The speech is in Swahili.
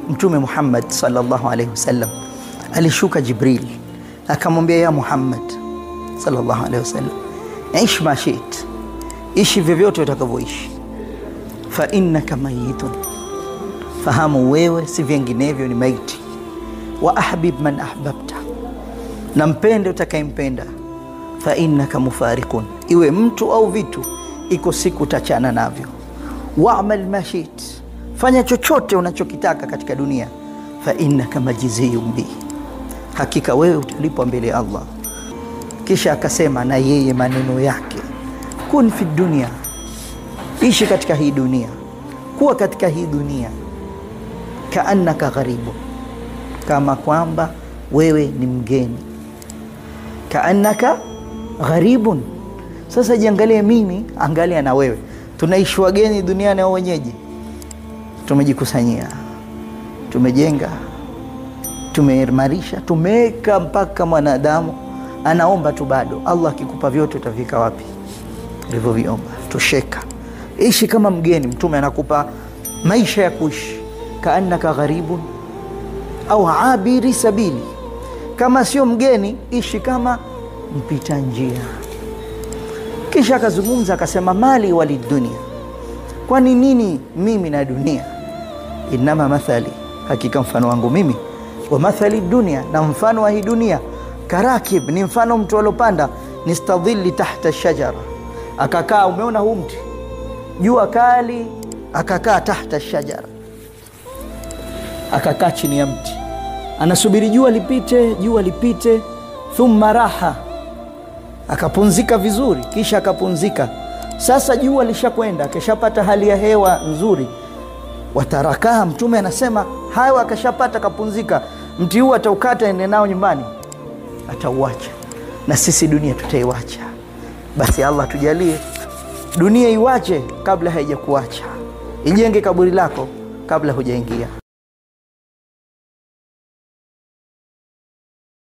Mtume Muhammad sallallahu alaihi wasallam alishuka Jibril akamwambia, ya Muhammad sallallahu alaihi wasallam, ishi ma shit, ishi vyovyote utakavyoishi, fa innaka mayitun, fahamu wewe si vinginevyo ni maiti, wa ahbib man ahbabta, na mpende utakayempenda, fa innaka mufariqun, iwe mtu au vitu iko siku tachana navyo, wa'mal ma shit, fanya chochote unachokitaka katika dunia, fa innaka majziyun bi, hakika wewe utalipwa mbele ya Allah. Kisha akasema na yeye maneno yake, kun fi dunia, ishi katika hii dunia, kuwa katika hii dunia, kaannaka gharibu, kama kwamba wewe ni mgeni, kaannaka gharibun. Sasa jiangalie mimi, angalia na wewe, tunaishi wageni duniani au wenyeji? Tumejikusanyia, tumejenga, tumeimarisha, tumeweka mpaka mwanadamu anaomba tu bado. Allah akikupa vyote utafika wapi? Ulivyoviomba tusheka. Ishi kama mgeni, Mtume anakupa maisha ya kuishi, kaannaka gharibun au abiri sabili, kama sio mgeni ishi kama mpita njia. Kisha akazungumza akasema, mali walidunia, kwani nini mimi na dunia? Inama mathali, hakika mfano wangu mimi, wa mathali dunia, na mfano wa hii dunia, karakib, ni mfano mtu alopanda nistadhili tahta shajara, akakaa, umeona huu mti, jua kali, akakaa tahta shajara, akakaa chini ya mti, anasubiri jua lipite, thumma raha, akapunzika vizuri, kisha akapumzika. Sasa jua lishakwenda, akishapata hali ya hewa nzuri, watarakaha, Mtume anasema hayo akashapata, kapumzika, mti huu ataukata ende nao nyumbani, atauacha. Na sisi dunia tutaiwacha. Basi Allah tujalie dunia iwache kabla haijakuacha, ijenge kaburi lako kabla hujaingia.